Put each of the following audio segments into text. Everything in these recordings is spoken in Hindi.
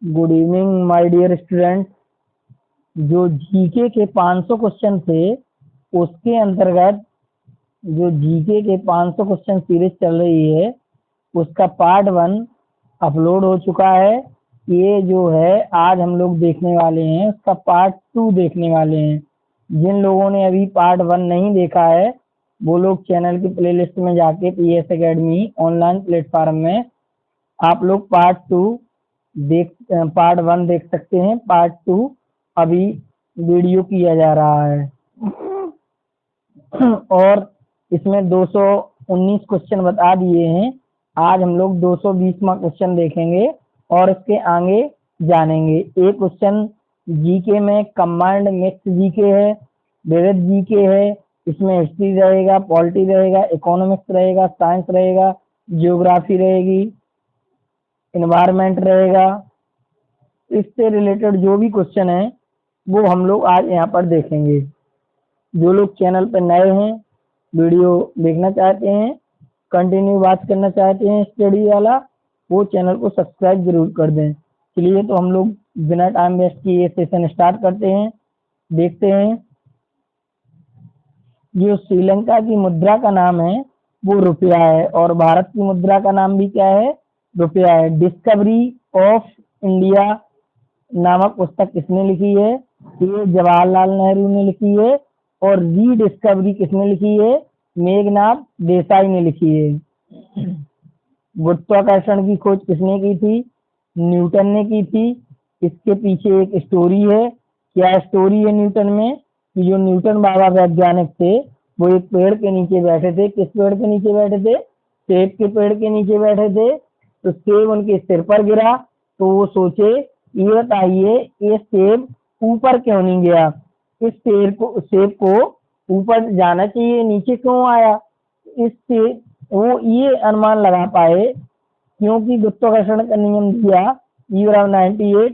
Good evening my dear student. जो जीके के 500 क्वेश्चन थे उसके अंतर्गत जो जीके के 500 क्वेश्चन सीरीज चल रही है उसका पार्ट 1 अपलोड हो चुका है। ये जो है आज हम लोग देखने वाले हैं, उसका पार्ट 2 देखने वाले हैं। जिन लोगों ने अभी पार्ट 1 नहीं देखा है वो लोग चैनल की प्लेलिस्ट में जाके पीएस एकेडमी ऑनलाइन प्लेटफॉर्म में आप लोग पार्ट 1 देख सकते हैं। पार्ट 2 अभी वीडियो किया जा रहा है और इसमें 219 क्वेश्चन बता दिए हैं। आज हम लोग 220वां क्वेश्चन देखेंगे और इसके आगे जानेंगे। एक क्वेश्चन जीके में कंबाइंड मिक्स जीके है, विविध जीके है। इसमें हिस्ट्री रहेगा, पॉलिटी रहेगा, इकोनॉमिक्स रहेगा, साइंस रहेगा, जियोग्राफी रहेगी, इन्वायरमेंट रहेगा। इससे रिलेटेड जो भी क्वेश्चन है वो हम लोग आज यहाँ पर देखेंगे। जो लोग चैनल पर नए हैं, वीडियो देखना चाहते हैं, कंटिन्यू बात करना चाहते हैं स्टडी वाला, वो चैनल को सब्सक्राइब जरूर कर दें। चलिए तो हम लोग बिना टाइम वेस्ट किए ये सेशन स्टार्ट करते हैं। देखते हैं। जो श्रीलंका की मुद्रा का नाम है वो रुपया है और भारत की मुद्रा का नाम भी क्या है? रुपया है। डिस्कवरी ऑफ इंडिया नामक पुस्तक किसने लिखी है? ये जवाहरलाल नेहरू ने लिखी है। और रीडिस्कवरी किसने लिखी है? मेघनाथ देसाई ने लिखी है। गुरुत्वाकर्षण की खोज किसने की थी? न्यूटन ने की थी। इसके पीछे एक स्टोरी है। क्या स्टोरी है न्यूटन में? कि जो न्यूटन बाबा वैज्ञानिक थे वो एक पेड़ के नीचे बैठे थे। किस पेड़ के नीचे बैठे थे? सेब के पेड़ के नीचे बैठे थे। तो सेब उनके सिर पर गिरा तो वो सोचे ये बताइए ये सेब ऊपर क्यों नहीं गया? इस सेब को ऊपर जाना चाहिए, नीचे क्यों आया? इससे वो ये अनुमान लगा पाए क्योंकि गुरुत्वाकर्षण का नियम दिया E=98।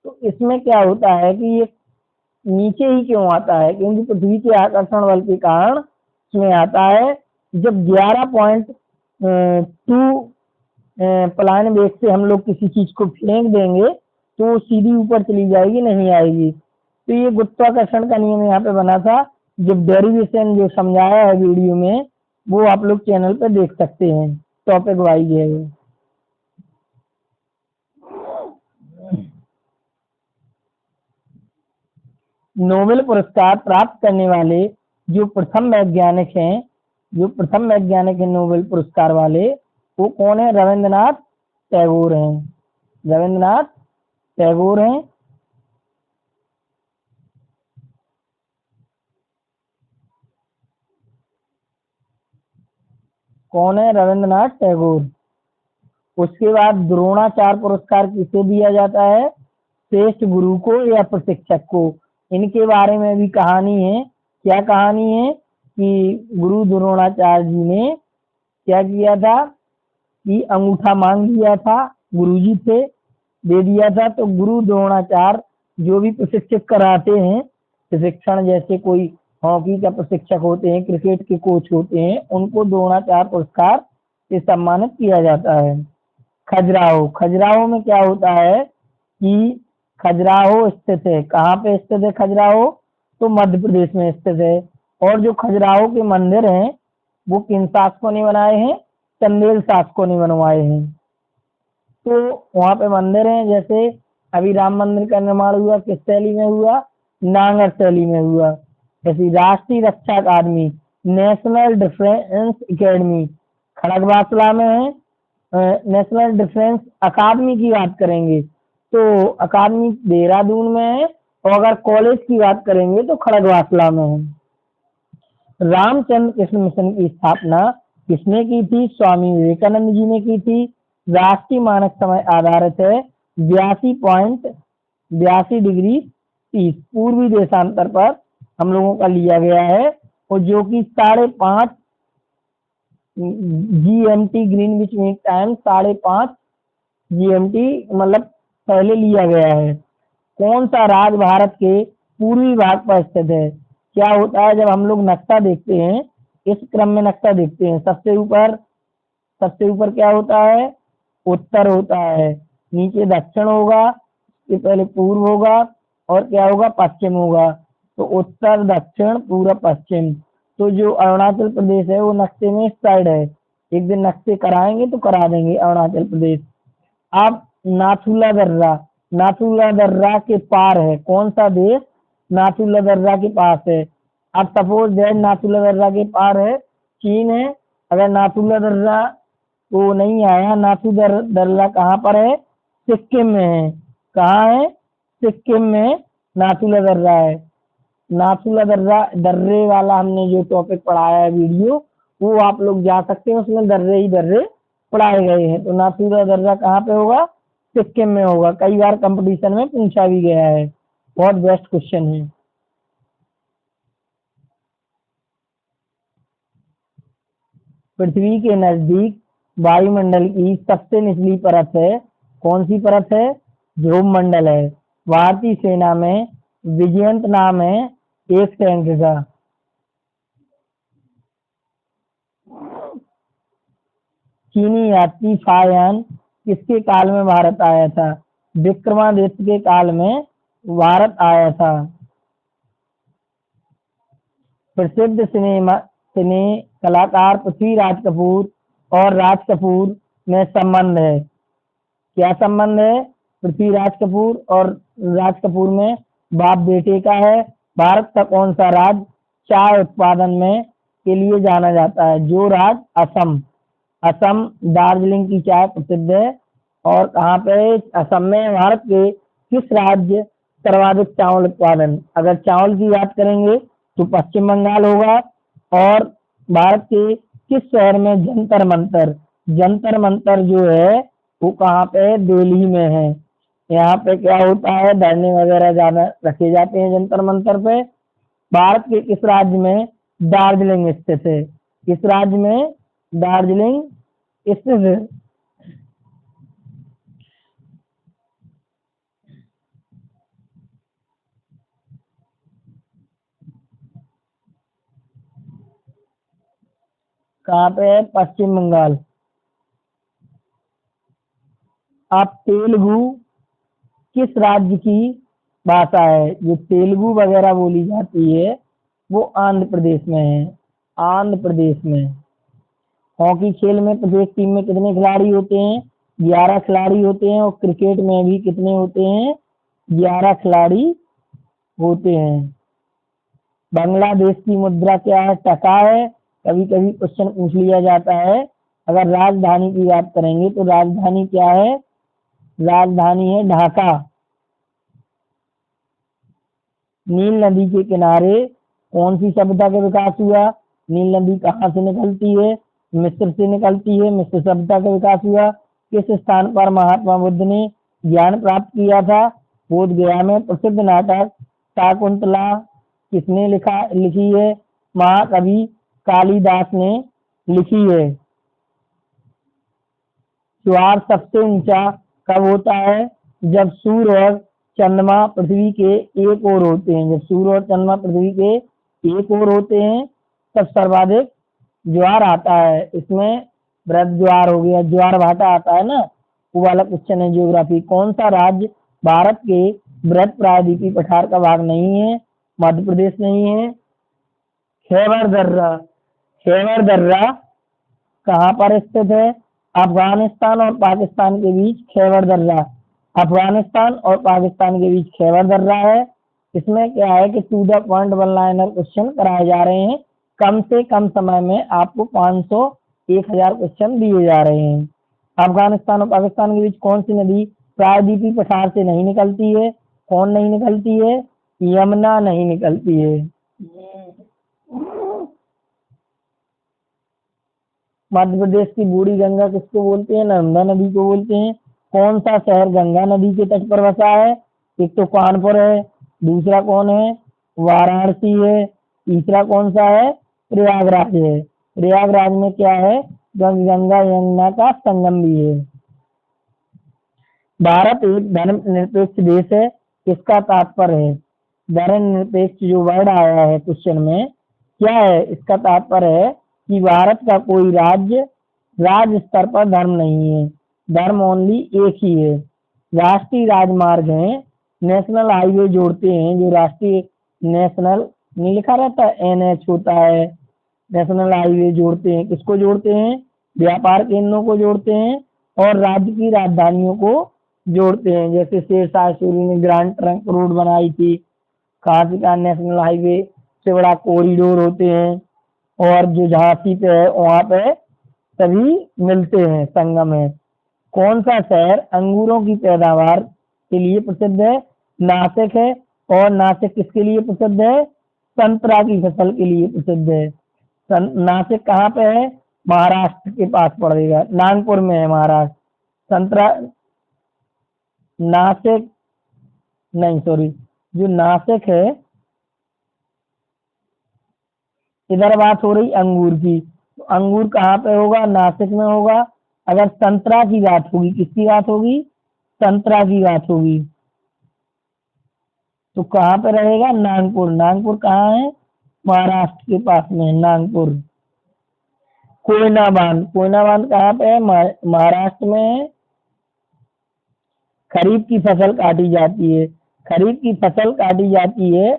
तो इसमें क्या होता है कि ये नीचे ही क्यों आता है? क्योंकि पृथ्वी के आकर्षण बल के कारण इसमें आता है। जब 11.2 पलायन वेग से हम लोग किसी चीज को फेंक देंगे तो वो सीधी ऊपर चली जाएगी, नहीं आएगी। तो ये गुरुत्वाकर्षण का नियम यहाँ पे बना था। जब डेरिवेशन जो समझाया है वीडियो में वो आप लोग चैनल पे देख सकते हैं। टॉपिक वाइज है। नोबेल पुरस्कार प्राप्त करने वाले जो प्रथम वैज्ञानिक हैं नोबेल पुरस्कार वाले, वो कौन है? रविंद्रनाथ टैगोर हैं। रविंद्रनाथ टैगोर हैं। कौन है? रविंद्रनाथ टैगोर। उसके बाद द्रोणाचार्य पुरस्कार किसे दिया जाता है? श्रेष्ठ गुरु को या प्रशिक्षक को। इनके बारे में भी कहानी है। क्या कहानी है? कि गुरु द्रोणाचार्य जी ने क्या किया था कि अंगूठा मांग लिया था, गुरुजी थे, दे दिया था। तो गुरु द्रोणाचार्य जो भी प्रशिक्षित कराते हैं प्रशिक्षण, जैसे कोई हॉकी का प्रशिक्षक होते हैं, क्रिकेट के कोच होते हैं, उनको द्रोणाचार्य पुरस्कार से सम्मानित किया जाता है। खजुराहो में क्या होता है कि खजुराहो स्थित है। कहाँ पे स्थित है खजुराहो? तो मध्य प्रदेश में स्थित है। और जो खजुराहो के मंदिर हैं वो किन शासकों ने बनाए हैं? चंदेल शासकों ने बनवाए हैं। तो वहां पे मंदिर हैं, जैसे अभी राम मंदिर का निर्माण हुआ किस शैली में हुआ? नागर शैली में हुआ। जैसे राष्ट्रीय रक्षा अकादमी, नेशनल डिफेंस एकेडमी खड़गवासला में है। नेशनल डिफेंस अकादमी की बात करेंगे तो अकादमी देहरादून में है। और अगर कॉलेज की बात करेंगे तो खड़गवासला में है। रामचंद्र कृष्ण मिशन की स्थापना किसने की थी? स्वामी विवेकानंद जी ने की थी। राष्ट्रीय मानक समय आधारित है 82.82 डिग्री 30 पूर्वी देशांतर पर हम लोगों का लिया गया है। और जो कि 5:30 GMT Greenwich mean time 5:30 GMT मतलब पहले लिया गया है। कौन सा राज्य भारत के पूर्वी भाग पर स्थित है? क्या होता है जब हम लोग नक्शा देखते हैं, इस क्रम में नक्शा देखते हैं, सबसे ऊपर क्या होता है? उत्तर होता है। नीचे दक्षिण होगा, इसके पहले पूर्व होगा और क्या होगा, पश्चिम होगा। तो उत्तर, दक्षिण, पूर्व, पश्चिम। तो जो अरुणाचल प्रदेश है वो नक्शे में इस साइड है। एक दिन नक्शे कराएंगे तो करा देंगे अरुणाचल प्रदेश। अब नाथुला दर्रा, नाथुला दर्रा के पार है कौन सा देश, नाथुला दर्रा के पास है। अब सपोज दैट नाथुला दर्रा के पार है चीन है। अगर नाथुला दर्रा तो नहीं आया, दर्रा कहाँ पर है, सिक्किम में है। कहाँ है, सिक्किम में नाथुला दर्रा है। नाथुला दर्रा, दर्रे वाला हमने जो टॉपिक पढ़ाया है वीडियो, वो आप लोग जा सकते हैं, उसमें दर्रे ही दर्रे पढ़ाए गए हैं। तो नाथुला दर्रा कहाँ पे होगा, सिक्किम में होगा। कई बार कंपटीशन में पूछा भी गया है, बहुत बेस्ट क्वेश्चन है। पृथ्वी के नजदीक वायुमंडल की सबसे निचली परत है, कौन सी परत है, ध्रुव मंडल है। भारतीय सेना में विजयंत नाम है एक टैंक का। चीनी यात्री फायान किसके काल में भारत आया था, विक्रमादित्य के काल में भारत आया था। प्रसिद्ध सिने कलाकार पृथ्वीराज कपूर और राज कपूर में संबंध है, क्या संबंध है, पृथ्वीराज कपूर और राज कपूर में बाप बेटे का है। भारत का कौन सा राज्य चाय उत्पादन में के लिए जाना जाता है, जो राज्य, असम। असम दार्जिलिंग की चाय प्रसिद्ध है। और कहाँ पे, असम में। भारत के किस राज्य सर्वाधिक चावल उत्पादन, अगर चावल की बात करेंगे तो पश्चिम बंगाल होगा। और भारत के किस शहर में जंतर मंतर, जंतर मंतर जो है वो कहाँ पे, दिल्ली में है। यहाँ पे क्या होता है, धरने वगैरह ज्यादा रखे जाते हैं जंतर मंतर पे। भारत के किस राज्य में दार्जिलिंग स्थित है, किस राज्य में दार्जिलिंग स्थित है। कहाँ पे है, पश्चिम बंगाल। अब तेलुगु किस राज्य की भाषा है, जो तेलुगु वगैरह बोली जाती है वो आंध्र प्रदेश में है, आंध्र प्रदेश में। हॉकी खेल में प्रदेश टीम में कितने खिलाड़ी होते हैं, 11 खिलाड़ी होते हैं। और क्रिकेट में भी कितने होते हैं, 11 खिलाड़ी होते हैं। बांग्लादेश की मुद्रा क्या है, टका है। कभी कभी क्वेश्चन पूछ लिया जाता है। अगर राजधानी की बात करेंगे तो राजधानी क्या है, राजधानी है ढाका। नील नदी के किनारे कौन सी सभ्यता का विकास हुआ, नील नदी कहाँ से निकलती है, मिस्र से निकलती है, मिस्र सभ्यता का विकास हुआ। किस स्थान पर महात्मा बुद्ध ने ज्ञान प्राप्त किया था, बोध गया में। प्रसिद्ध नाटक शाकुंतला किसने लिखी है, महाकवि कालिदास ने लिखी है। ज्वार सबसे ऊंचा कब होता है, जब सूर्य और चंद्रमा पृथ्वी के एक ओर होते हैं। जब सूर्य और चंद्रमा पृथ्वी के एक ओर होते हैं तब सर्वाधिक ज्वार आता है। इसमें वृद्ध ज्वार हो गया, ज्वार भाटा आता है ना, वो वाला क्वेश्चन है ज्योग्राफी। कौन सा राज्य भारत के वृहद प्रायद्वीपीय पठार का भाग नहीं है, मध्य प्रदेश नहीं है। खैबर दर्रा, खैबर दर्रा कहाँ पर स्थित है, अफगानिस्तान और पाकिस्तान के बीच खैबर दर्रा, अफगानिस्तान और पाकिस्तान के बीच खैबर दर्रा है। इसमें क्या है कि to the point one liner question कराए जा रहे हैं। कम से कम समय में आपको 500 1000 क्वेश्चन दिए जा रहे हैं। अफगानिस्तान और पाकिस्तान के बीच कौन सी नदी प्रायद्वीपीय पठार से नहीं निकलती है, कौन नहीं निकलती है, यमुना नहीं निकलती है। मध्य प्रदेश की बूढ़ी गंगा किसको बोलते हैं, नर्मदा नदी को बोलते हैं। कौन सा शहर गंगा नदी के तट पर बसा है, एक तो कानपुर है, दूसरा कौन है, वाराणसी है, तीसरा कौन सा है, प्रयागराज है। प्रयागराज में क्या है, गंगा यमुना का संगम भी है। भारत एक धर्मनिरपेक्ष देश है, इसका तात्पर्य है, धर्मनिरपेक्ष जो वर्ड आया है क्वेश्चन में क्या है, इसका तात्पर्य है कि भारत का कोई राज्य स्तर पर धर्म नहीं है, धर्म ओनली एक ही है। राष्ट्रीय राजमार्ग हैं, नेशनल हाईवे जोड़ते हैं, जो राष्ट्रीय नेशनल नहीं लिखा रहता NH होता है, नेशनल हाईवे जोड़ते हैं, किसको जोड़ते हैं, व्यापार केंद्रों को जोड़ते हैं और राज्य की राजधानियों को जोड़ते हैं। जैसे शेरशाह सूरी ने ग्रैंड ट्रंक रोड बनाई थी, कांची का नेशनल हाईवे से बड़ा कॉरिडोर होते हैं, और जो झांसी पे है वहां पे सभी मिलते हैं, संगम है। कौन सा शहर अंगूरों की पैदावार के लिए प्रसिद्ध है, नासिक है। और नासिक किसके लिए प्रसिद्ध है, संतरा की फसल के लिए प्रसिद्ध है। नासिक कहाँ पे है, महाराष्ट्र के पास पड़ेगा, नागपुर में है महाराष्ट्र। संतरा नासिक नहीं, सॉरी, जो नासिक है, इधर बात हो रही अंगूर की, तो अंगूर कहाँ पे होगा, नासिक में होगा। अगर संतरा की बात होगी, किसकी बात होगी, संतरा की बात होगी, तो कहाँ पे रहेगा, नागपुर। नागपुर कहाँ है, महाराष्ट्र के पास में नागपुर। कोयना बांध, कोयना बांध कहाँ पे है, महाराष्ट्र में है। खरीफ की फसल काटी जाती है, खरीफ की फसल काटी जाती है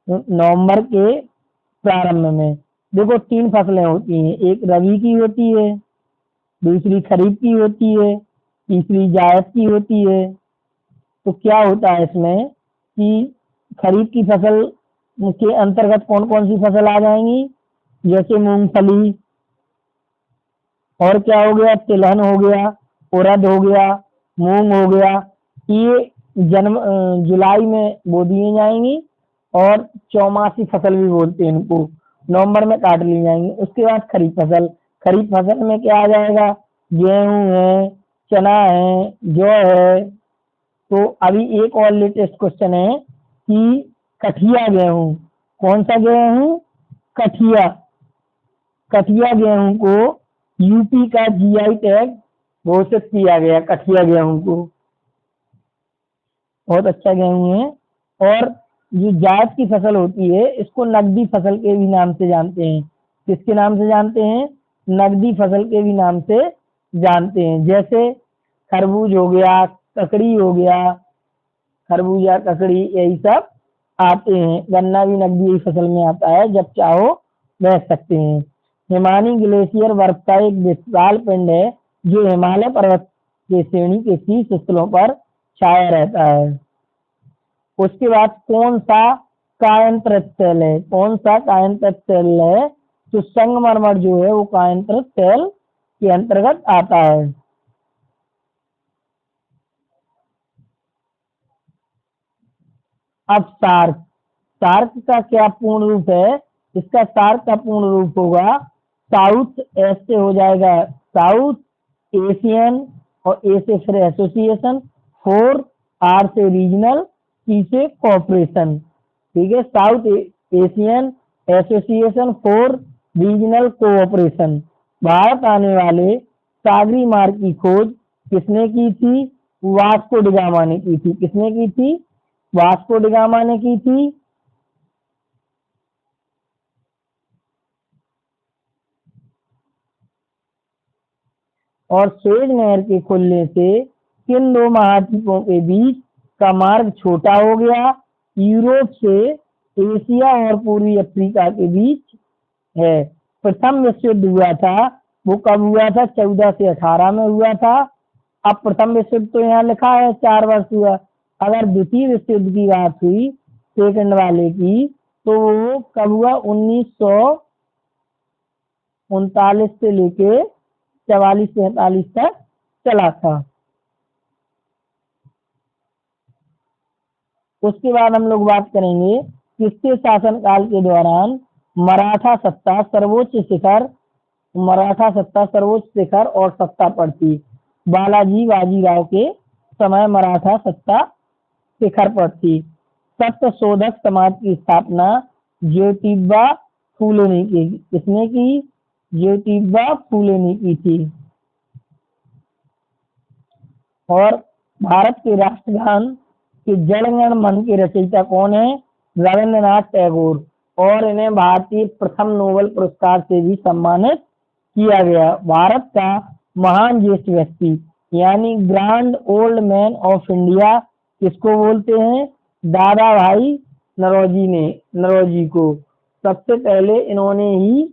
नवंबर के प्रारंभ में। देखो 3 फसलें होती हैं, एक रबी की होती है, दूसरी खरीफ की होती है, तीसरी जायद की होती है। तो क्या होता है इसमें कि खरीफ की फसल के अंतर्गत कौन कौन सी फसल आ जाएंगी, जैसे मूंगफली, और क्या हो गया, तिलहन हो गया, उड़द हो गया, मूंग हो गया। ये जुलाई में बो दिए जाएंगी और चौमासी फसल भी बोलते हैं इनको, नवंबर में काट ली जाएंगी। उसके बाद खरीफ फसल, खरीफ फसल में क्या आ जाएगा, गेहूं है, चना है, जौ है। तो अभी एक और लेटेस्ट क्वेश्चन है कि कठिया गेहूं, कौन सा गेहूं, कठिया, कठिया गेहूं को यूपी का GI टैग घोषित किया गया, कठिया गेहूं को, बहुत अच्छा गेहूं है। और जो जायद की फसल होती है, इसको नकदी फसल के भी नाम से जानते हैं। किसके नाम से जानते हैं, नकदी फसल के भी नाम से जानते हैं। जैसे खरबूज हो गया, ककड़ी हो गया, खरबूजा, ककड़ी, यही सब आते हैं। गन्ना भी नकदी फसल में आता है, जब चाहो बह सकते हैं। हिमानी ग्लेशियर बर्फ का एक विशाल पिंड है जो हिमालय पर्वत के श्रेणी के शीर्ष स्थलों पर छाया रहता है। उसके बाद कौन सा कायांतरित सेल है, कौन सा कायांतरित सेल है, तो संगमरमर जो है वो कायांतरित सेल के अंतर्गत आता है। अब सार्क, सार्क का क्या पूर्ण रूप है, इसका सार्क का पूर्ण रूप होगा साउथ, एस से हो जाएगा साउथ एशियन, और ए से फिर एसोसिएशन, 4 आर से रीजनल, सी से कॉपरेशन। ठीक है, south Asian association, 4 regional cooperation. Bharat आने वाले सागरी मार्ग की खोज किसने की थी, वास्को डिगामा ने की थी। किसने की थी, वास्को डिगामा ने की थी। और सुएज नहर के खुलने से किन 2 महाद्वीपों के बीच का मार्ग छोटा हो गया, यूरोप से एशिया और पूर्वी अफ्रीका के बीच है। प्रथम विश्व युद्ध हुआ था, वो कब हुआ था, 14 से 18 में हुआ था। अब प्रथम विश्व युद्ध तो यहाँ लिखा है 4 वर्ष हुआ, अगर द्वितीय विश्व युद्ध की बात हुई सेकंड वाले की, तो वो कब हुआ, 1939 से लेके 44-45 तक चला था। उसके बाद हम लोग बात करेंगे किसके शासनकाल के दौरान मराठा सत्ता सर्वोच्च शिखर और सत्ता पर थी। बालाजी बाजीराव के समय मराठा सत्ता शिखर पर थी। सत्य शोधक समाज की स्थापना ज्योतिबा फूले ने की। किसने की, ज्योतिबा फूले ने की थी। और भारत के राष्ट्रगान के जनगण मन के रचयिता कौन है, रविंद्रनाथ टैगोर। और इन्हें भारतीय प्रथम नोबेल पुरस्कार से भी सम्मानित किया गया। भारत का महान ज्येष्ठ व्यक्ति, यानी grand old man of India किसको बोलते हैं? दादा भाई नौरोजी को। सबसे पहले इन्होंने ही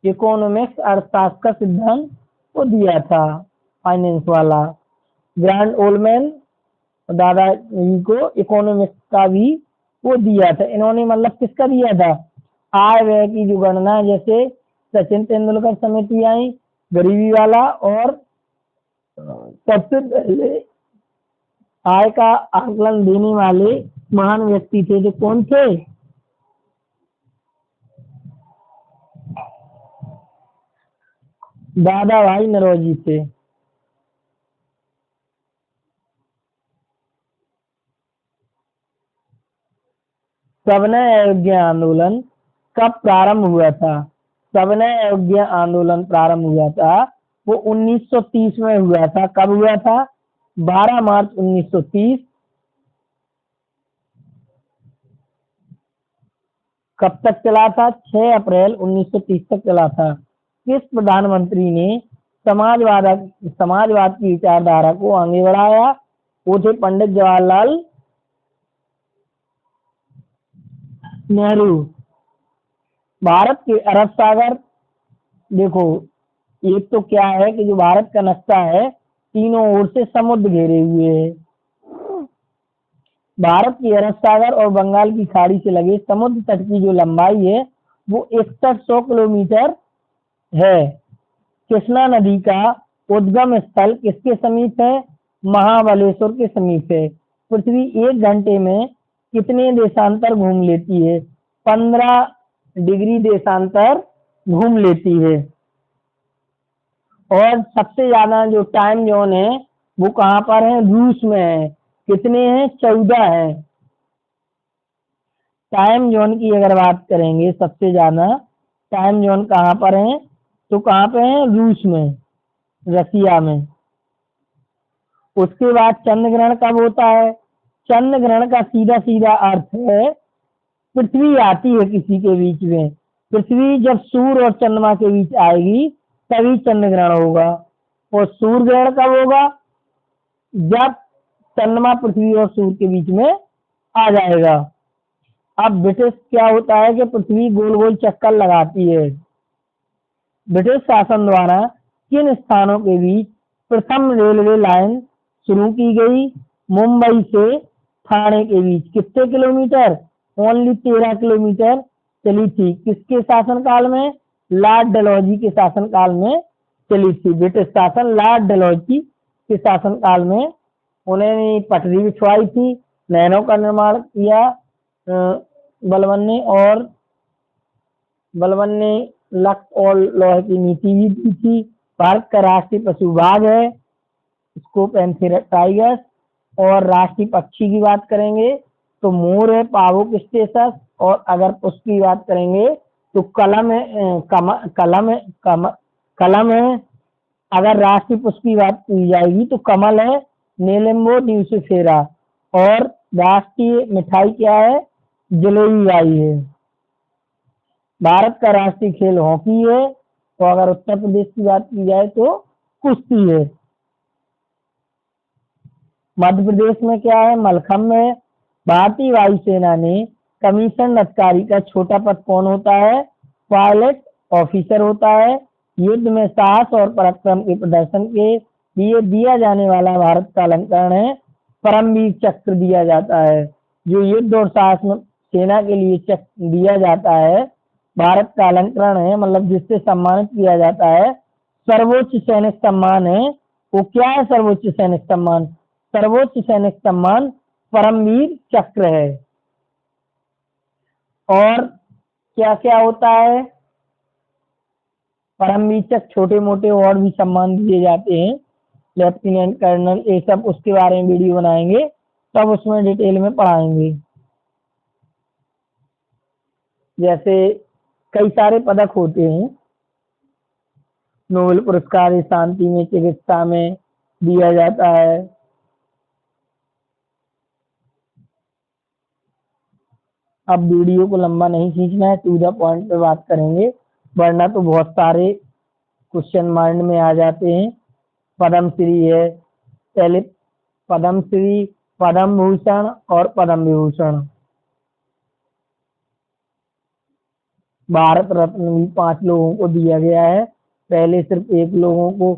इकोनॉमिक्स अर्थशास्त्र का सिद्धांत को दिया था, फाइनेंस वाला। ग्रैंड ओल्ड मैन दादाजी को इकोनॉमिक्स का भी वो दिया था इन्होंने। मतलब किसका दिया था? आय व्यय की जो गणना, जैसे सचिन तेंदुलकर समिति आई गरीबी वाला, और सबसे पहले आय का आकलन देने वाले महान व्यक्ति थे जो कौन थे? दादा भाई नौरोजी थे। सविनय अवज्ञा आंदोलन कब प्रारंभ हुआ था? सविनय अवज्ञा आंदोलन प्रारंभ हुआ था वो 1930 में हुआ था। कब हुआ था? 12 मार्च 1930। कब तक चला था? 6 अप्रैल 1930 तक चला था। किस प्रधानमंत्री ने समाजवाद की विचारधारा को आगे बढ़ाया? वो थे पंडित जवाहरलाल नेहरू। भारत के अरब सागर, देखो एक तो क्या है कि जो भारत का नक्शा है तीनों ओर से समुद्र घेरे हुए है। भारत की अरब सागर और बंगाल की खाड़ी से लगे समुद्र तट की जो लंबाई है वो 6100 किलोमीटर है। कृष्णा नदी का उद्गम स्थल किसके समीप है? महाबलेश्वर के समीप है। पृथ्वी 1 घंटे में कितने देशांतर घूम लेती है? 15 डिग्री देशांतर घूम लेती है। और सबसे ज्यादा जो टाइम जोन है वो कहाँ पर है? रूस में है। कितने हैं? 14 है। टाइम जोन की अगर बात करेंगे सबसे ज्यादा टाइम जोन कहाँ पर है? तो कहाँ पे है? रूस में, रसिया में। उसके बाद चंद्र ग्रहण कब होता है? चंद्र ग्रहण का सीधा सीधा अर्थ है पृथ्वी आती है किसी के बीच में। पृथ्वी जब सूर्य और चंद्रमा के बीच आएगी तभी चंद्र ग्रहण होगा। और सूर्य ग्रहण कब होगा? जब चंद्रमा पृथ्वी और सूर्य के बीच में आ जाएगा। अब ब्रिटिश क्या होता है कि पृथ्वी गोल गोल चक्कर लगाती है। ब्रिटिश शासन द्वारा किन स्थानों के बीच प्रथम रेलवे लाइन शुरू की गई? मुंबई से ठाणे के बीच। कितने किलोमीटर? ओनली 13 किलोमीटर चली थी। किसके शासनकाल में? लॉर्ड डलहौजी के शासनकाल में चली थी। ब्रिटिश शासन लॉर्ड डलहौजी के शासनकाल में उन्होंने पटरी बिछवाई थी, नहरों का निर्माण किया। बलबन ने लक और लोहे की नीति भी दी थी। भारत का राष्ट्रीय पशु बाघ है, इसको पैंथेरा टाइगर्स। और राष्ट्रीय पक्षी की बात करेंगे तो मोर है, पावक स्टेटस। और अगर पुष्प की बात करेंगे तो कलम है, कलम है। अगर राष्ट्रीय पुष्प की बात की जाएगी तो कमल है, नेलेम्बो ड्यूसिफेरा। और राष्ट्रीय मिठाई क्या है? जलेबी आई है। भारत का राष्ट्रीय खेल हॉकी है। तो अगर उत्तर प्रदेश की बात की जाए तो कुश्ती है। मध्य प्रदेश में क्या है? मलखम्ब है। भारतीय वायुसेना ने कमीशन अधिकारी का छोटा पद कौन होता है? पायलट ऑफिसर होता है। युद्ध में साहस और पराक्रम के प्रदर्शन के लिए दिया जाने वाला भारत का अलंकरण है परमवीर चक्र दिया जाता है। जो युद्ध और साहस में सेना के लिए चक्र दिया जाता है भारत का अलंकरण है, मतलब जिससे सम्मानित किया जाता है, सर्वोच्च सैनिक सम्मान है। वो क्या है सर्वोच्च सैनिक सम्मान? सर्वोच्च सैनिक सम्मान परमवीर चक्र है। और क्या क्या होता है? परमवीर चक्र छोटे मोटे और भी सम्मान दिए जाते हैं, लेफ्टिनेंट कर्नल, ये सब उसके बारे में वीडियो बनाएंगे तब उसमें डिटेल में पढ़ाएंगे। जैसे कई सारे पदक होते हैं, नोबेल पुरस्कार शांति में, चिकित्सा में दिया जाता है। अब वीडियो को लंबा नहीं खींचना है, टू द पॉइंट पे बात करेंगे, वरना तो बहुत सारे क्वेश्चन माइंड में आ जाते हैं। पद्मश्री है, पहले पद्म श्री, पद्म भूषण और पद्म विभूषण। भारत रत्न भी 5 लोगों को दिया गया है। पहले सिर्फ 1 लोगों को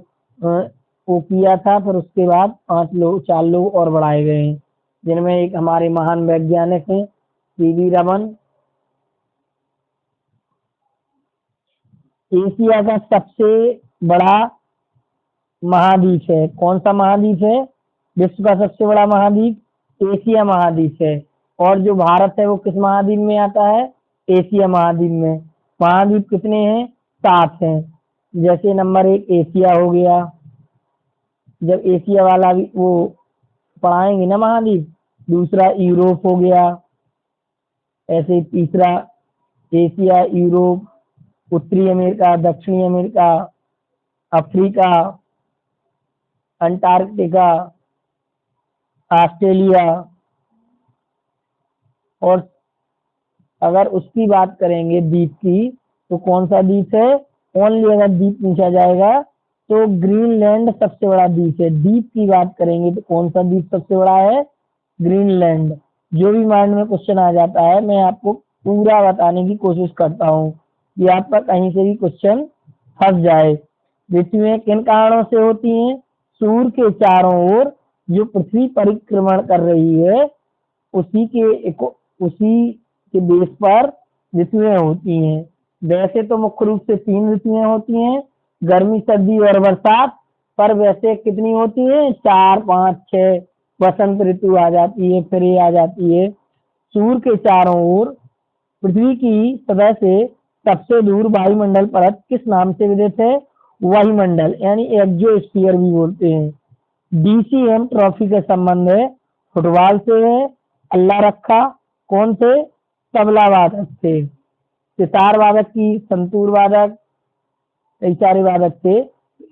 वो किया था, फिर उसके बाद 4 लोग और बढ़ाए गए हैं, जिनमें एक हमारे महान वैज्ञानिक हैं सीवी रमन। एशिया का सबसे बड़ा महाद्वीप है, कौन सा महाद्वीप है? विश्व का सबसे बड़ा महाद्वीप एशिया महाद्वीप है। और जो भारत है वो किस महाद्वीप में आता है? एशिया महाद्वीप में। महाद्वीप कितने हैं? 7 हैं। जैसे नंबर 1 एशिया हो गया, जब एशिया वाला भी वो पढ़ाएंगे ना महाद्वीप। दूसरा यूरोप हो गया, ऐसे तीसरा एशिया, यूरोप, उत्तरी अमेरिका, दक्षिणी अमेरिका, अफ्रीका, अंटार्कटिका, ऑस्ट्रेलिया। और अगर उसकी बात करेंगे द्वीप की, तो कौन सा द्वीप है? ओनली अगर द्वीप पूछा जाएगा तो ग्रीनलैंड सबसे बड़ा द्वीप है। द्वीप की बात करेंगे तो कौन सा द्वीप सबसे बड़ा है? ग्रीनलैंड। जो भी माइंड में क्वेश्चन आ जाता है मैं आपको पूरा बताने की कोशिश करता हूँ कि आपका कहीं से भी क्वेश्चन फंस जाए। पृथ्वी किन कारणों से होती है? सूर्य के चारों ओर जो पृथ्वी परिक्रमण कर रही है उसी के बेस पर ऋतुएं होती हैं। वैसे तो मुख्य रूप से 3 ऋतुएं होती हैं, गर्मी, सर्दी और बरसात। पर वैसे कितनी होती है? 4, 5, 6 वसंत ऋतु आ जाती है, फिर ये आ जाती है। सूर्य के चारों ओर पृथ्वी की सतह से सबसे दूर वायुमंडल परत किस नाम से विदित है? वायुमंडल, यानी एक्सोस्फीयर भी बोलते हैं। डीसीएम ट्रॉफी का संबंध है फुटबॉल से है। अल्लाह रखा कौन से? तबला वादक से। सितार वादक की संतूर वादक, कई सारे वादक थे।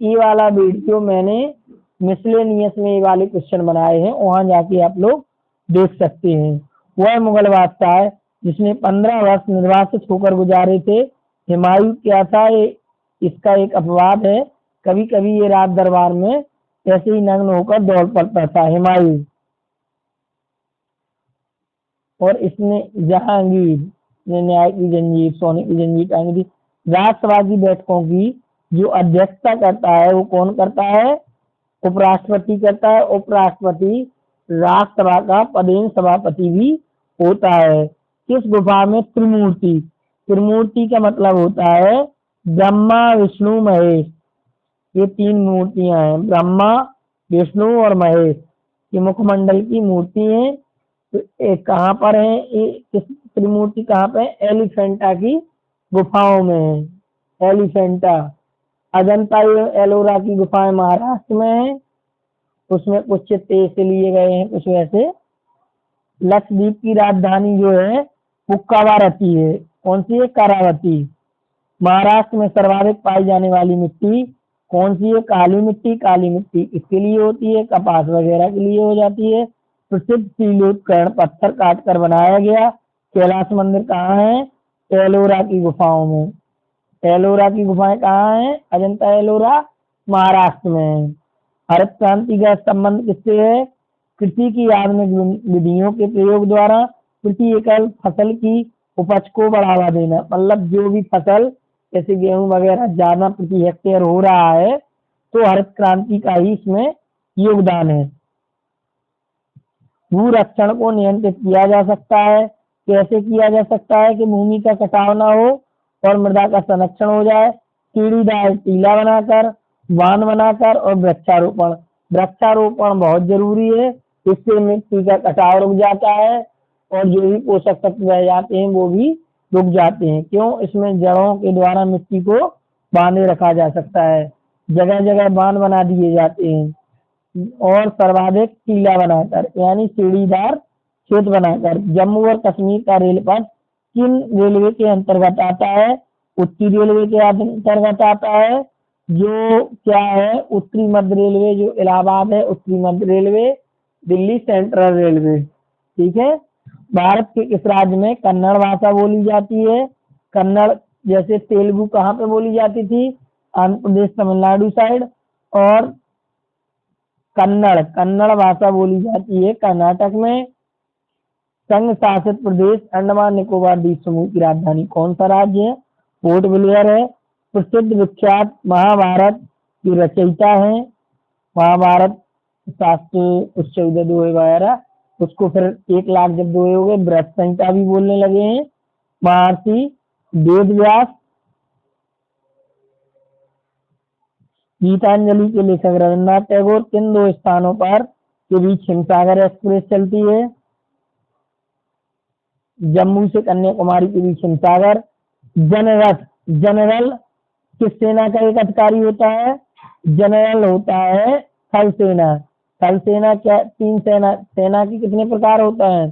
ये वाला वीडियो मैंने मिसलेनियस में ये वाले क्वेश्चन बनाए हैं, वहां जाके आप लोग देख सकते हैं। वह मुगल बादशाह जिसने 15 वर्ष निर्वासित होकर गुजारे थे, हुमायूं क्या था? इसका एक अपवाद है। कभी कभी ये राज दरबार में ऐसे ही नग्न होकर दौड़ पड़ता था, हुमायूं। और इसने जहांगीर ने न्याय की जंजीर, सोने की जंजीर टांगी थी। राज्यसभा की बैठकों की जो अध्यक्षता करता है वो कौन करता है? उपराष्ट्रपति करता है। उपराष्ट्रपति राज्यसभा का पदेन सभापति भी होता है। किस गुफा में? त्रिमूर्ति। त्रिमूर्ति का मतलब होता है ब्रह्मा, विष्णु, महेश। ये 3 मूर्तियां हैं, ब्रह्मा, विष्णु और महेश। ये मुखमंडल की मूर्ति है। तो एक कहाँ पर है? किस त्रिमूर्ति कहाँ पे? एलिफेंटा की गुफाओं में है। एलिफेंटा, अजंता एलोरा की गुफाएं महाराष्ट्र में है। उसमें कुछ चित्ते से लिए गए हैं, कुछ वैसे। लक्षद्वीप की राजधानी जो है वो कावारती है। कौन सी है? कारावती। महाराष्ट्र में सर्वाधिक पाई जाने वाली मिट्टी कौन सी है? काली मिट्टी। काली मिट्टी इसके लिए होती है, कपास वगैरह के लिए हो जाती है। प्रसिद्ध शीलोत्कर्ण पत्थर काट कर बनाया गया कैलाश मंदिर कहाँ है? एलोरा की गुफाओं में। एलोरा की गुफाएं कहाँ है? अजंता एलोरा महाराष्ट्र में है। हरित क्रांति का संबंध किससे है? कृषि की आधुनिक विधियों के प्रयोग द्वारा प्रति एकल फसल की उपज को बढ़ावा देना। मतलब जो भी फसल जैसे गेहूं वगैरह ज्यादा प्रति हेक्टेयर हो रहा है तो हरित क्रांति का ही इसमें योगदान है। भू रक्षण को नियंत्रित किया जा सकता है। कैसे किया जा सकता है? कि भूमि का कटाव ना हो और मृदा का संरक्षण हो जाए। सीढ़ीदार टीला बनाकर, बांध बनाकर और वृक्षारोपण। वृक्षारोपण बहुत जरूरी है, इससे मिट्टी का कटाव रुक जाता है और जो भी पोषक तत्व रह जाते हैं वो भी रुक जाते हैं। क्यों? इसमें जड़ों के द्वारा मिट्टी को बांधे रखा जा सकता है। जगह जगह बांध बना दिए जाते हैं। और सर्वाधिक टीला बनाकर, यानी सीढ़ीदार क्षेत्र बनाकर। जम्मू और कश्मीर का रेलपथ किन रेलवे के अंतर्गत आता है? उत्तरी रेलवे के अंतर्गत आता है। जो क्या है? उत्तरी मध्य रेलवे जो इलाहाबाद है, उत्तरी मध्य रेलवे, दिल्ली सेंट्रल रेलवे। ठीक है। भारत के किस राज्य में कन्नड़ भाषा बोली जाती है? कन्नड़ जैसे तेलुगु कहाँ पे बोली जाती थी? आंध्र प्रदेश, तमिलनाडु साइड। और कन्नड़, कन्नड़ भाषा बोली जाती है कर्नाटक में। संघ शासित प्रदेश अंडमान निकोबार द्वीप समूह की राजधानी कौन सा राज्य है? पोर्ट ब्लेयर है। प्रसिद्ध विख्यात महाभारत की रचयिता है, महाभारत शास्त्र उच्चौदय दोहे वगैरह, उसको फिर 1 लाख जब दोहे हो गए, बृहत संहिता भी बोलने लगे हैं, महर्षि वेद व्यास। गीतांजलि के लेखक रविन्द्रनाथ टैगोर। किन 2 स्थानों पर के बीच हिमसागर एक्सप्रेस चलती है? जम्मू से कन्याकुमारी के बीच हिमसागर। जनरल, जनरल किस सेना का एक अधिकारी होता है? जनरल होता है थल सेना। थल सेना क्या 3 सेना के कितने प्रकार होता है?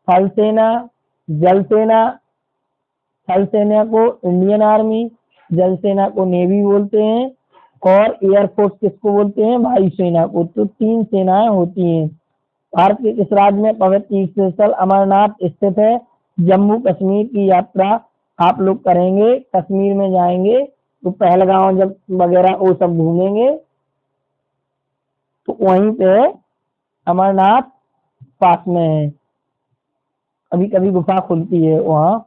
थल सेना, जल सेना, थल सेना को इंडियन आर्मी, जल सेना को नेवी बोलते हैं, और एयरफोर्स किसको बोलते हैं? वायुसेना को। तो 3 सेनाएं होती हैं। भारत के किस राज्य में पवित्र तीर्थ स्थल अमरनाथ स्थित है? जम्मू कश्मीर की यात्रा आप लोग करेंगे, कश्मीर में जाएंगे तो पहलगांव जब वगैरह वो सब घूमेंगे, तो वहीं पे अमरनाथ पास में है, कभी कभी गुफा खुलती है वहाँ।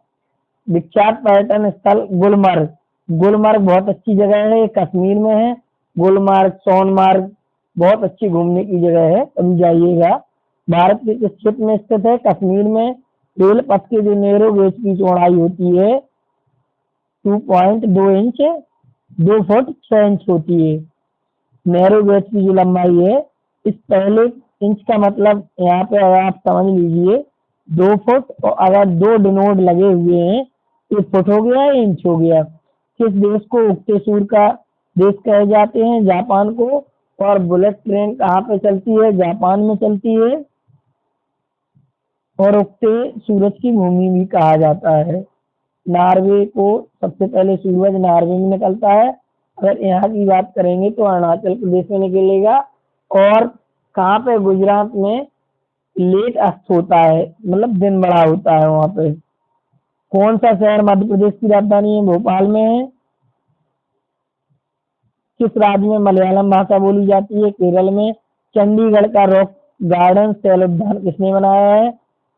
विख्यात पर्यटन स्थल गुलमर्ग। गुलमर्ग बहुत अच्छी जगह है, कश्मीर में है। गुलमर्ग, सोनमर्ग बहुत अच्छी घूमने की जगह है, कभी जाइएगा। भारत के किस क्षेत्र में स्थित है? कश्मीर में। रेल पथ के जो नैरो गेज की चौड़ाई होती है 2.2 इंच, 2 फुट 6 इंच होती है। नैरो गेज की जो लंबाई है, इस पहले इंच का मतलब यहाँ पे अगर आप समझ लीजिए 2 फुट, और अगर 2 डिनोट लगे हुए हैं, 1 फुट हो गया, इंच हो गया। किस देश को उगते सूर्य का देश कहे जाते हैं? जापान को। और बुलेट ट्रेन कहाँ पे चलती है? जापान में चलती है, और उगते सूरज की भूमि भी कहा जाता है। नॉर्वे को सबसे पहले सूरज नॉर्वे में निकलता है। अगर यहाँ की बात करेंगे तो अरुणाचल प्रदेश में निकलेगा। और कहाँ पे? गुजरात में लेट अस्त होता है, मतलब दिन बड़ा होता है वहां पे। कौन सा शहर मध्य प्रदेश की राजधानी है? भोपाल में है। किस राज्य में मलयालम भाषा बोली जाती है? केरल में। चंडीगढ़ का रॉक गार्डन शैल उद्यान किसने बनाया है?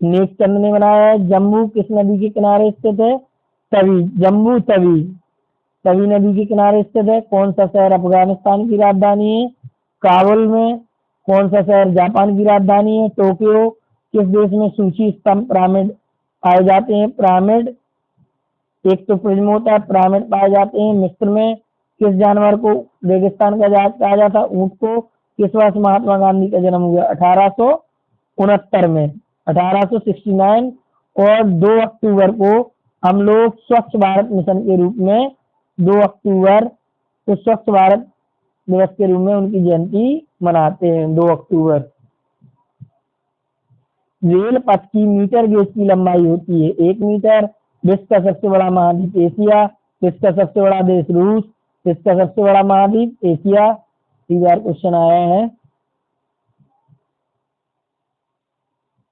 नेकचंद ने बनाया है। जम्मू किस नदी के किनारे स्थित है? तवी। जम्मू तवी, तवी नदी के किनारे स्थित है। कौन सा शहर अफगानिस्तान की राजधानी है? काबुल में। कौन सा शहर जापान की राजधानी है? टोक्यो। किस देश में सूची स्तंभ पिरामिड पाए जाते हैं? पिरामिड, एक तो प्रिज्म होता है, पिरामिड पाए जाते हैं मिस्र में। किस जानवर को रेगिस्तान का जहाज कहा जाता है? ऊंट को। किस वर्ष महात्मा गांधी का जन्म हुआ? 1869 में, 1869। और 2 अक्टूबर को हम लोग स्वच्छ भारत मिशन के रूप में 2 अक्टूबर तो स्वच्छ भारत दिवस के रूप में उनकी जयंती मनाते हैं, 2 अक्टूबर। रेल पथ की मीटर गेज की लंबाई होती है 1 मीटर। विश्व का सबसे बड़ा महाद्वीप एशिया। विश्व का सबसे बड़ा देश रूस। विश्व का सबसे बड़ा महाद्वीप एशिया। 3 बार क्वेश्चन आया है।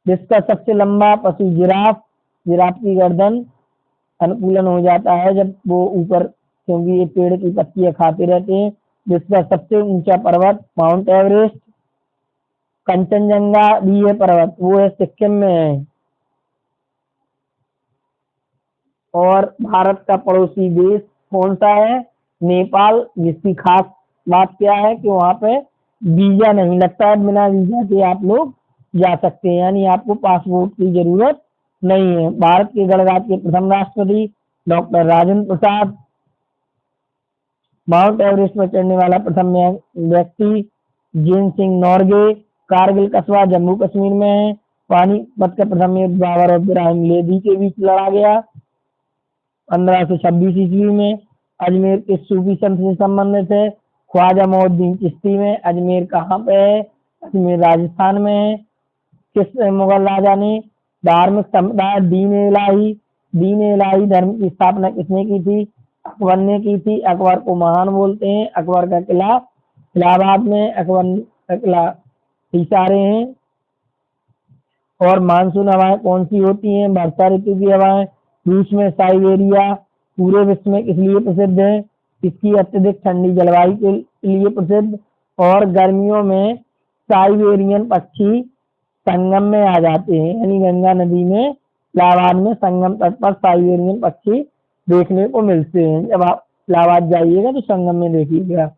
विश्व का सबसे लंबा पशु जिराफ। जिराफ की गर्दन अनुकूलन हो जाता है जब वो ऊपर, क्योंकि ये पेड़ की पत्तियां खाते रहते हैं। विश्व का सबसे ऊंचा पर्वत माउंट एवरेस्ट। कंचनजंगा भी है पर्वत, वो है सिक्किम में है। और भारत का पड़ोसी देश कौन सा है? नेपाल। जिसकी खास बात क्या है कि वहां पे वीजा नहीं लगता है, बिना वीजा के आप लोग जा सकते हैं, यानी आपको पासपोर्ट की जरूरत नहीं है। भारत के गणराज्य के प्रथम राष्ट्रपति doctor Rajendra Prasad. Mount Everest पर चढ़ने वाला प्रथम व्यक्ति जिन सिंह नॉर्गे। कारगिल कस्बा जम्मू कश्मीर में है। पानीपत का प्रथम युद्ध बाबर और इब्राहिम लोधी के बीच लड़ा गया 1526 ईस्वी में। अजमेर किस सूफी संत से संबंधित है? ख्वाजा मोहुद्दीन चिश्ती में। अजमेर कहाँ पे है? अजमेर राजस्थान में है। किस मुगल राजा ने धार्मिक समुदाय दीन इलाही धर्म की स्थापना किसने की थी? अकबर ने की थी। अकबर को महान बोलते हैं। अकबर का किला इलाहाबाद में, अकबर का किला इशारे हैं। और मानसून हवाएं कौन सी होती हैं? वर्षा ऋतु की हवाएं। रूस में साइबेरिया पूरे विश्व में किस लिए प्रसिद्ध है? इसकी अत्यधिक ठंडी जलवायु के लिए प्रसिद्ध। और गर्मियों में साइबेरियन पक्षी संगम में आ जाते हैं, यानी गंगा नदी में इलाहाबाद में संगम तट पर साइबेरियन पक्षी देखने को मिलते हैं। जब आप इलाहाबाद जाइएगा तो संगम में देखिएगा।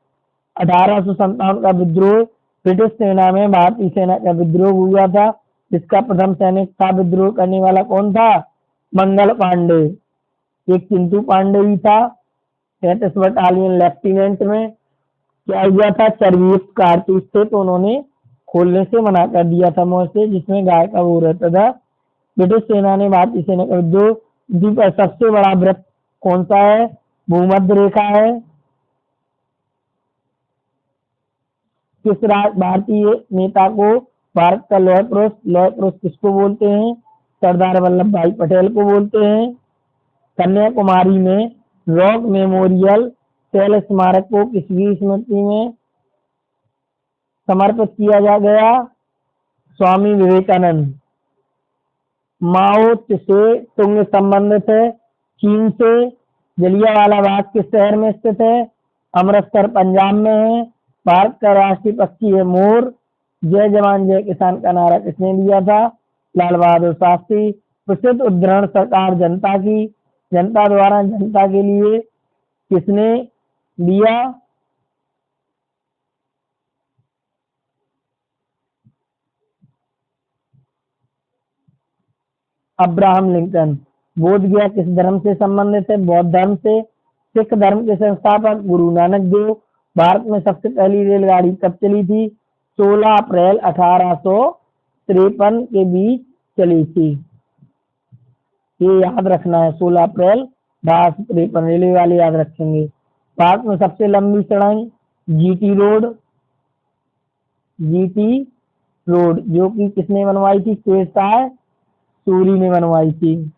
1857 का विद्रोह, ब्रिटिश सेना में भारतीय सेना का विद्रोह हुआ था, जिसका प्रथम सैनिक था विद्रोह करने वाला कौन था? मंगल पांडे। एक चिंटू पांडे भी था 33 बटालियन लेफ्टिनेंट में। क्या हुआ था? चर्बीयुक्त कारतूस थे तो उन्होंने खोलने से मना कर दिया था मुंह से, जिसमें गाय का वो रहता था। ब्रिटिश सेना ने भारतीय सेना का विद्रोह पर सबसे बड़ा वृत्त कौन सा है? भूमध्य रेखा है। किस भारतीय नेता को भारत का लौह पुरुष किसको बोलते हैं? सरदार वल्लभ भाई पटेल को बोलते हैं। कन्याकुमारी में रॉक मेमोरियल शैल स्मारक को किसकी स्मृति में समर्पित किया गया? स्वामी विवेकानंद। माओ से तुंग संबंधित है चीन से। जलियांवाला बाग किस शहर में स्थित है? अमृतसर पंजाब में है। भारत का राष्ट्रीय पक्षी है मोर। जय जवान जय किसान का नारा किसने दिया था? लाल बहादुर शास्त्री। प्रसिद्ध उद्धरण सरकार जनता की, जनता द्वारा जनता के लिए किसने दिया? Abraham Lincoln. बोध गया किस धर्म से संबंधित है? बौद्ध धर्म से। सिख धर्म के संस्थापक गुरु नानक देव। भारत में सबसे पहली रेलगाड़ी कब चली थी? 16 अप्रैल 1853 के बीच चली थी। ये याद रखना है, 16 अप्रैल 1853। रेलवे वाले याद रखेंगे। भारत में सबसे लंबी सड़क जीटी रोड, जो कि किसने बनवाई थी? शेरशाह सूरी ने बनवाई थी।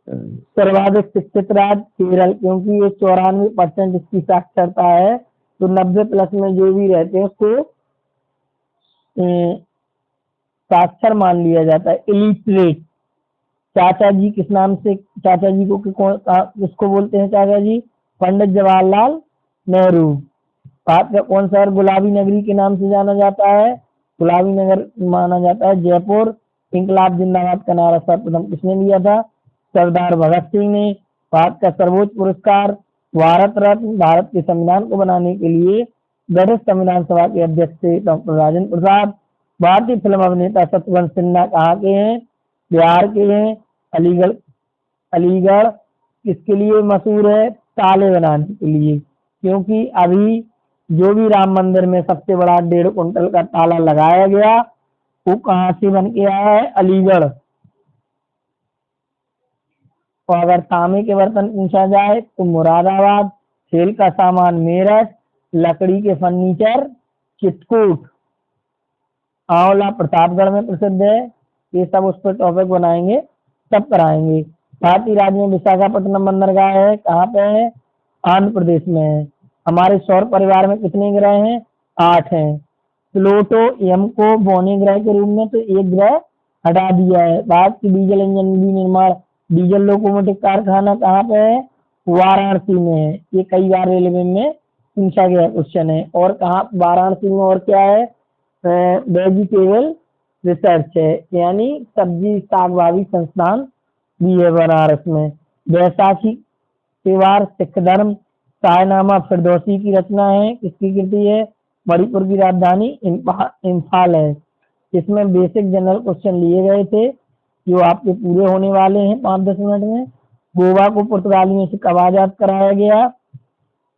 सर्वाधिक शिक्षित राज्य केरल, क्योंकि ये 94% इसकी साक्षरता है, तो 90+ में जो भी रहते हैं उसको साक्षर मान लिया जाता है, इलिटरेट। चाचा जी किस नाम से, चाचा जी को किसको बोलते हैं चाचा जी? पंडित जवाहरलाल नेहरू। भारत का कौन सा शहर गुलाबी नगरी के नाम से जाना जाता है? गुलाबी नगर माना जाता है जयपुर। इंकलाब जिंदाबाद का नारा सर्वप्रथम किसने दिया था? सरदार भगत सिंह ने। भारत का सर्वोच्च पुरस्कार भारत रत्न। भारत के संविधान को बनाने के लिए गठित संविधान सभा के अध्यक्ष थे डॉक्टर राजेंद्र प्रसाद। भारतीय फिल्म अभिनेता शत्रुघ्न सिन्हा कहाँ के हैं? बिहार के हैं। अलीगढ़ किसके लिए मशहूर है? ताले बनाने के लिए, क्योंकि अभी जो भी राम मंदिर में सबसे बड़ा 1.5 कुंटल का ताला लगाया गया वो कहाँ से बन के आया है? अलीगढ़। और अगर तांबे के बर्तन पूछा जाए तो मुरादाबाद। खेल का सामान मेरठ। लकड़ी के फर्नीचर चित्रकूट। आंवला प्रतापगढ़ में प्रसिद्ध है। ये सब उस पर टॉपिक बनाएंगे, सब कराएंगे। भारतीय राज्य में विशाखापट्टनम बंदरगाह है, कहाँ पे है? आंध्र प्रदेश में है। हमारे सौर परिवार में कितने ग्रह हैं? 8 हैं। प्लूटो एम को बौने ग्रह के रूप में तो एक ग्रह हटा दिया है। भारत की डीजल इंजन निर्माण डीजल लोकोमोटिव कारखाना कहाँ पे है? वाराणसी में है। ये कई बार रेलवे में पूछा गया क्वेश्चन है। और कहाँ वाराणसी में और क्या है? वेजिटेबल रिसर्च है, यानी सब्जी साग भाजी संस्थान भी है बनारस में। बैसाखी त्योहार सिख धर्म। शाहनामा फिरदौसी की रचना है, किसकी कृति है? मणिपुर की राजधानी इम्फाल है। इसमें बेसिक जनरल क्वेश्चन लिए गए थे जो आपके पूरे होने वाले हैं 5-10 मिनट में। गोवा को पुर्तगालियों से कब आजाद कराया गया?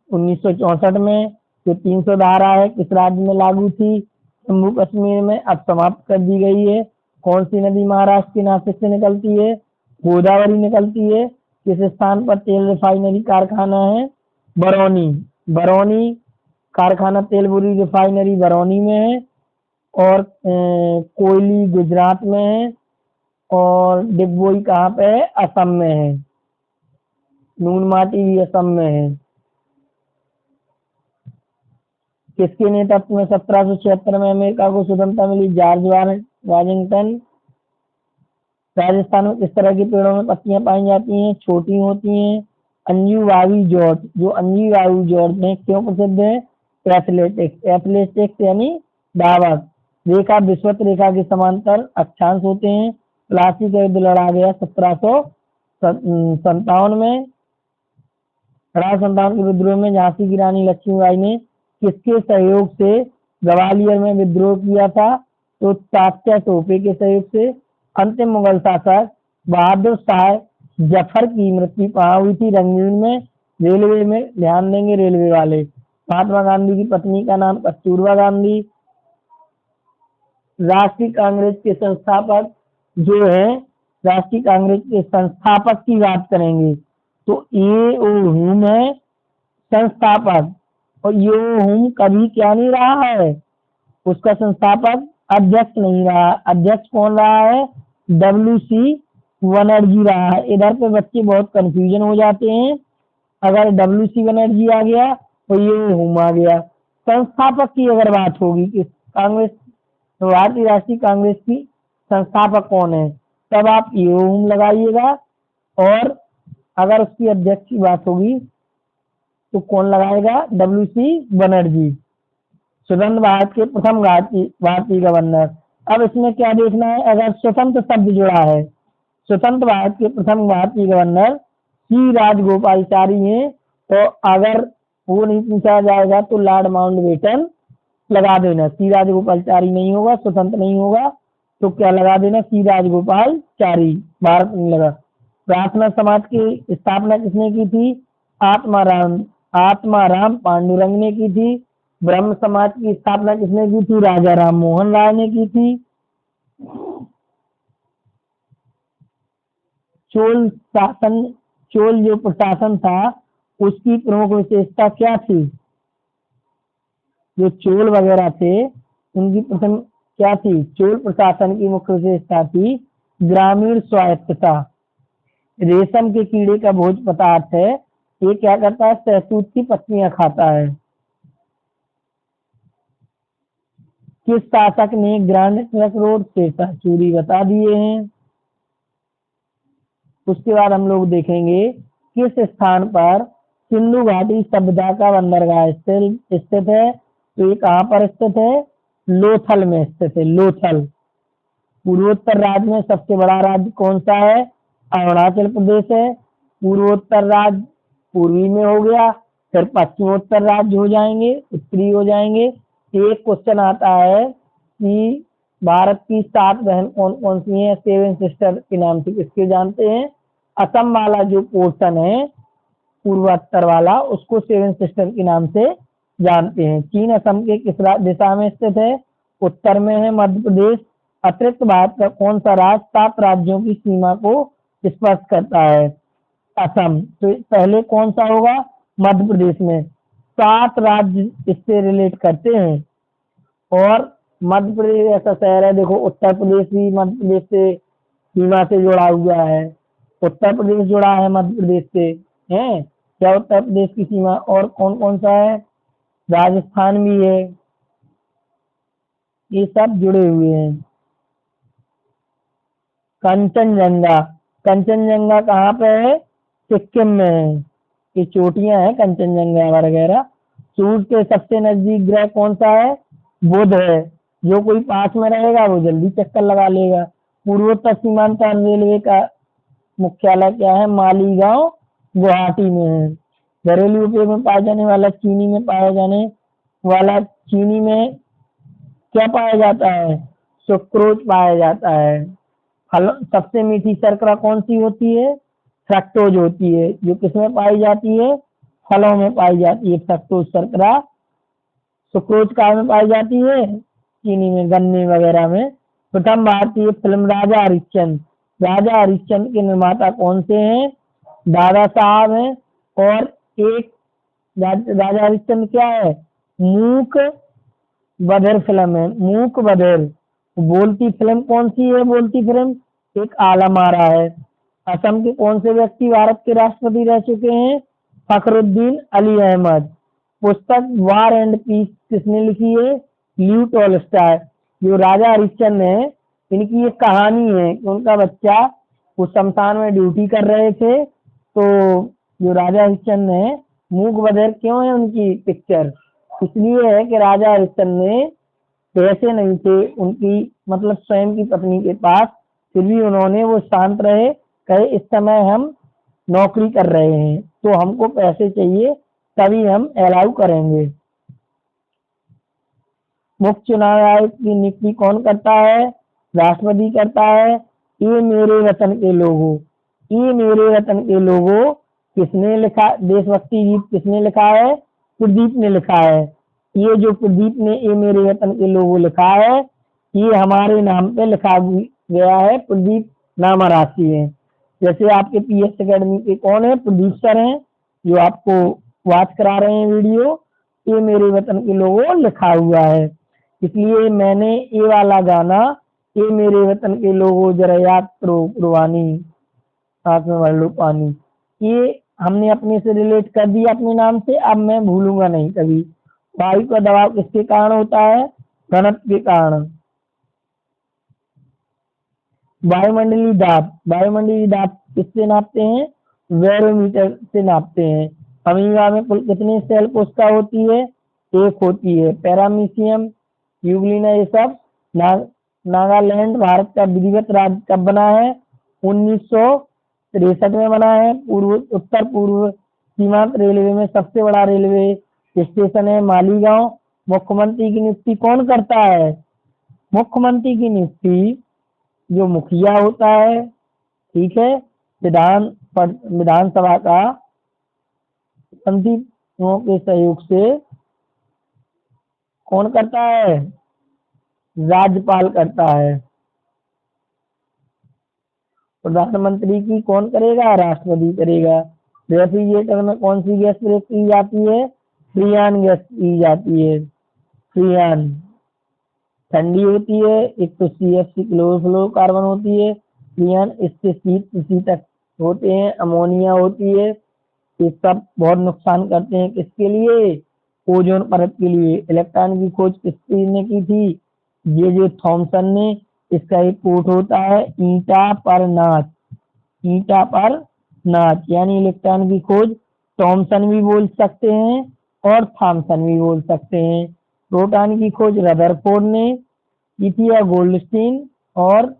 1964 में। जो 300 धारा है किस राज्य में लागू थी? जम्मू कश्मीर में। अब समाप्त कर दी गई है। कौन सी नदी महाराष्ट्र के नासिक से निकलती है? गोदावरी निकलती है। किस स्थान पर तेल रिफाइनरी कारखाना है? बरौनी कारखाना तेलबुरी रिफाइनरी बरौनी में है। और कोयली गुजरात में है। और डिगबोई कहाँ पे है? असम में है। नून माटी भी असम में है। किसके नेतृत्व में 1776 में अमेरिका को स्वतंत्रता मिली? George Washington. राजस्थान में किस तरह के पेड़ों में पत्तियां पाई जाती हैं? छोटी होती हैं। अंजू वावी जॉर्ज, जो अंजू वावी जॉर्ज है क्यों प्रसिद्ध है? एथलेटिक्स यानी दावक रेखा विषुवत रेखा के समांतर अक्षांश होते हैं। प्लासी का युद्ध लड़ा गया 1757 में। 1857 के विद्रोह में झांसी की रानी लक्ष्मीबाई ने किसके सहयोग से ग्वालियर में विद्रोह किया था? तो तात्या टोपे के सहयोग से। अंतिम मुगल शासक बहादुर शाह जफर की मृत्यु कहाँ हुई थी? रंगीन में। रेलवे में ध्यान देंगे, रेलवे वाले। महात्मा गांधी की पत्नी का नाम कस्तूरबा गांधी। राष्ट्रीय कांग्रेस के संस्थापक जो है, राष्ट्रीय कांग्रेस के संस्थापक की बात करेंगे तो ए ओ हुम है संस्थापक, और ये हुम कभी क्या नहीं रहा है? उसका संस्थापक अध्यक्ष नहीं रहा। अध्यक्ष कौन रहा है? WC बनर्जी रहा है। इधर पे बच्चे बहुत कंफ्यूजन हो जाते हैं, अगर WC बनर्जी आ गया तो ये हुम आ गया। संस्थापक की अगर बात होगी कि कांग्रेस, भारतीय राष्ट्रीय कांग्रेस की संस्थापक कौन है, तब आप ये हुम लगाइएगा। और अगर उसकी अध्यक्ष की बात होगी तो कौन लगाएगा? WC बनर्जी, स्वतंत्र भारत के प्रथम भारतीय गवर्नर। अब इसमें क्या देखना है? अगर स्वतंत्र शब्द जुड़ा है, स्वतंत्र भारत के प्रथम भारतीय गवर्नर सी राजगोपालाचारी हैं, तो अगर वो नहीं पूछा जाएगा तो लॉर्ड माउंटबेटन लगा देना। सी राजगोपालाचारी नहीं होगा, स्वतंत्र नहीं होगा, तो क्या लगा देना? सी राजगोपालाचारी, भारत नहीं लगा। प्रार्थना समाज की स्थापना किसने की थी? आत्माराम पांडुरंग ने की थी। ब्रह्म समाज की स्थापना किसने की थी? राजा राम मोहन राय ने की थी। चोल जो प्रशासन था उसकी प्रमुख विशेषता क्या थी? जो चोल वगैरह थे उनकी प्रथम क्या थी? चोल प्रशासन की मुख्य विशेषता थी ग्रामीण स्वायत्तता। रेशम के कीड़े का भोज पदार्थ है, ये क्या करता है? शहतूत की पत्तियां खाता है। किस शासक ने grand trunk road Sher Shah Suri बता दिए हैं। उसके बाद हम लोग देखेंगे किस स्थान पर सिंधु घाटी सभ्यता का बंदरगाह स्थित है। तो ये कहाँ पर स्थित है? लोथल में स्थित है। लोथल। पूर्वोत्तर राज्य में सबसे बड़ा राज्य कौन सा है? अरुणाचल प्रदेश है। पूर्वोत्तर राज्य पूर्वी में हो गया, फिर पश्चिमोत्तर राज्य हो जाएंगे, उत्तरी हो जाएंगे। एक क्वेश्चन आता है कि भारत की 7 बहन कौन कौन सी हैं? 7 सिस्टर के नाम से किसके जानते हैं? असम वाला जो पोर्शन है पूर्वोत्तर वाला, उसको 7 सिस्टर के नाम से जानते हैं। चीन असम के किस दिशा में स्थित है? उत्तर में है। मध्य प्रदेश अतिरिक्त भारत का कौन सा राज्य 7 राज्यों की सीमा को स्पर्श करता है? असम। तो पहले कौन सा होगा? मध्य प्रदेश में। 7 राज्य इससे रिलेट करते हैं, और मध्य प्रदेश ऐसा शहर है, देखो उत्तर प्रदेश भी मध्य प्रदेश से सीमा से जुड़ा हुआ है। उत्तर प्रदेश जुड़ा है मध्य प्रदेश से, है क्या? उत्तर प्रदेश की सीमा। और कौन कौन सा है? राजस्थान भी है। ये सब जुड़े हुए हैं। कंचनजंगा, कंचनजंगा कहाँ पे है? सिक्किम में है। ये चोटियां हैं कंचनजंगा वगैरह। सूर्य के सबसे नजदीक ग्रह कौन सा है? बुध है। जो कोई पास में रहेगा वो जल्दी चक्कर लगा लेगा। पूर्वोत्तर सीमांत रेलवे का मुख्यालय क्या है? मालीगांव गुवाहाटी में है। घरेलू उपयोग में पाया जाने वाला चीनी में क्या पाया जाता है? सुक्रोज पाया जाता है। फल सबसे मीठी शर्करा कौन सी होती है? फ्रक्टोज होती है। जो किसमें पाई जाती है? फलों में पाई जाती है फ्रक्टोज शर्करा। सुक्रोज कार में पाई जाती है? चीनी में, गन्ने वगैरह में। प्रथम भारतीय फिल्म राजा हरिश्चंद्र, राजा हरिश्चंद्र के निर्माता कौन से हैं? दादा साहब हैं। और एक राजा हरिश्चंद्र क्या है? मूक बधिर फिल्म है, मूक बधिर। बोलती फिल्म कौन सी है? बोलती फिल्म एक आलम आरा है। असम के कौन से व्यक्ति भारत के राष्ट्रपति रह चुके हैं? फखरुद्दीन अली अहमद। पुस्तक वार एंड पीस किसने लिखी है? ल्यू टॉलस्टॉय। जो राजा हरिश्चंद्र है, इनकी एक कहानी है कि उनका बच्चा उस शमशान में ड्यूटी कर रहे थे, तो जो राजा हरिश्चंद्र है मूक बधिर क्यों है उनकी पिक्चर? इसलिए है कि राजा हरिश्चंद्र ने पैसे नहीं थे उनकी मतलब स्वयं की पत्नी के पास, फिर भी उन्होंने वो शांत रहे, कहे इस समय हम नौकरी कर रहे हैं तो हमको पैसे चाहिए तभी हम अलाउ करेंगे। मुख्य चुनाव आयोग की नियुक्ति कौन करता है? राष्ट्रपति करता है। ये मेरे वतन के लोगों, ये मेरे वतन के लोगों किसने लिखा? देशभक्ति गीत किसने लिखा है? प्रदीप ने लिखा है। ये जो प्रदीप ने ये मेरे वतन के लोगों लिखा है, ये हमारे नाम पे लिखा गया है। प्रदीप नाम राशि है। जैसे आपके पीएस एकेडमी के कौन है? प्रदीप सर हैं, जो आपको वॉच करा रहे हैं वीडियो। ये मेरे वतन के लोगों लिखा हुआ है, इसलिए मैंने ये वाला गाना, ये मेरे वतन के लोगों जरा याद करो कुर्बानी, साथ में भर लो पानी, ये हमने अपने से रिलेट कर दिया अपने नाम से। अब मैं भूलूंगा नहीं कभी। वायु का दबाव किसके कारण होता है? घनत्व के कारण। वायुमंडलीय दाब, वायुमंडलीय दाब किससे नापते हैं? बैरोमीटर से नापते हैं। अमीबा में कुल कितनी सेल कोशिका होती है? एक होती है। पैरामीशियम, यूग्लिना, ये सब। नागालैंड भारत का विधिवत राज्य कब बना है? 1963 में बना है। उत्तर पूर्व सीमांत रेलवे में सबसे बड़ा रेलवे स्टेशन है मालीगांव। मुख्यमंत्री की नियुक्ति कौन करता है? मुख्यमंत्री की नियुक्ति जो मुखिया होता है, ठीक है, विधानसभा का मंत्रियों के सहयोग से कौन करता है? राज्यपाल करता है। प्रधानमंत्री की कौन करेगा? राष्ट्रपति करेगा। रेफ्रिजरेटर में कौन सी गैस प्रयोग की जाती है? फ्रीऑन गैस की जाती है। फ्रीऑन ठंडी होती है, एक तो CFC क्लोरोफ्लोरोकार्बन होती है। फ्रीऑन इससे शीतक होते हैं। अमोनिया होती है। ये सब बहुत नुकसान करते हैं। किसके लिए? ओजोन परत के लिए। इलेक्ट्रॉन की खोज किसने की थी? जे थॉमसन ने। इसका एक कोट होता है, ईटा पर नाच, ईटा पर नाच, यानी इलेक्ट्रॉन की खोज थॉमसन भी बोल सकते हैं और थॉमसन भी बोल सकते हैं। प्रोटॉन की खोज रदरफोर्ड ने की थी या गोल्डस्टीन और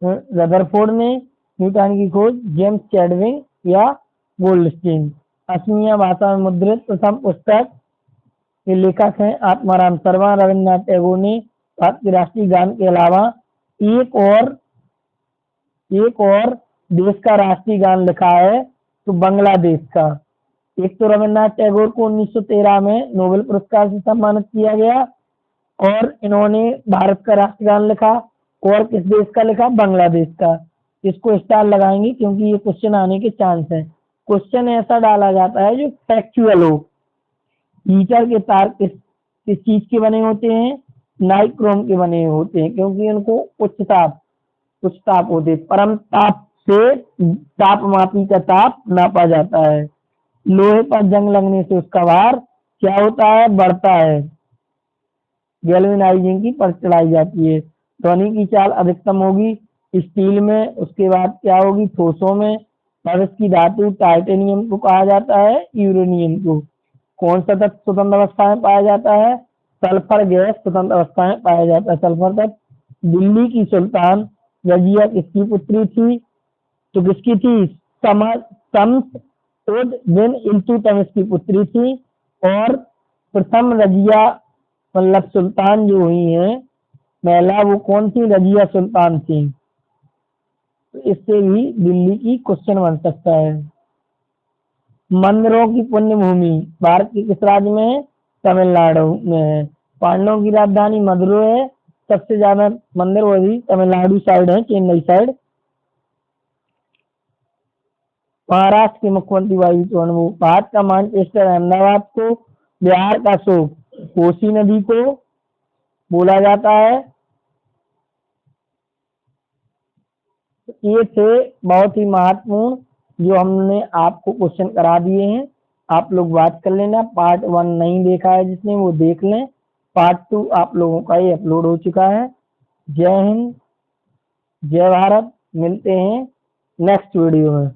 रदरफोर्ड ने। न्यूटन की खोज जेम्स चैडविक या गोल्डस्टीन। असमिया भाषा में मुद्रित प्रथम पुस्तक के लेखक हैं आत्माराम शर्मा। रविन्द्रनाथ टैगोर ने भारत के राष्ट्रीय गान के अलावा एक और देश का राष्ट्रीय गान लिखा है, तो बांग्लादेश का। एक तो रविन्द्रनाथ टैगोर को 1913 में नोबेल पुरस्कार से सम्मानित किया गया और इन्होंने भारत का राष्ट्रीय गान लिखा। और किस देश का लिखा? बांग्लादेश का। इसको स्टार लगाएंगे क्योंकि ये क्वेश्चन आने के चांस है। क्वेश्चन ऐसा डाला जाता है जो फैक्चुअल हो। हीटर के तार किस चीज के बने होते हैं? नाइक्रोम के बने होते हैं, क्योंकि उनको उच्च ताप होते हैं। परम ताप से तापमापी का ताप नापा जाता है। लोहे पर जंग लगने से उसका भार क्या होता है? बढ़ता है। गैल्वेनाइजिंग की परत चढ़ाई जाती है। ध्वनि की चाल अधिकतम होगी स्टील में, उसके बाद क्या होगी? ठोसों में। भविष्य की धातु टाइटेनियम को कहा जाता है, यूरेनियम को। कौन सा तत्व स्वतंत्र अवस्था में पाया जाता है? सल्फर गैस स्वतंत्र अवस्था में पाया जाता है, सल्फर तत्व। दिल्ली की सुल्तान रजिया किसकी पुत्री थी? तो किसकी थी? शम्स उद दिन इल्तुतमिश की पुत्री थी। और प्रथम रजिया मतलब सुल्तान जो हुई है महिला, वो कौन थी? रजिया सुल्तान थी। तो इससे भी दिल्ली की क्वेश्चन बन सकता है। मंदिरों की पुण्य भूमि भारत के किस राज्य में है? तमिलनाडु में है। पांडवों की राजधानी मदुरै है। सबसे ज्यादा मंदिर वही तमिलनाडु साइड है, चेन्नई साइड। महाराष्ट्र के मुख्यमंत्री वायु चौहान। भारत का मैनचेस्टर अहमदाबाद को, बिहार का शोक कोसी नदी को बोला जाता है। ये थे बहुत ही महत्वपूर्ण जो हमने आपको क्वेश्चन करा दिए हैं। आप लोग बात कर लेना। पार्ट 1 नहीं देखा है जिसने, वो देख लें। पार्ट 2 आप लोगों का ये अपलोड हो चुका है। जय हिंद, जय भारत। मिलते हैं नेक्स्ट वीडियो में।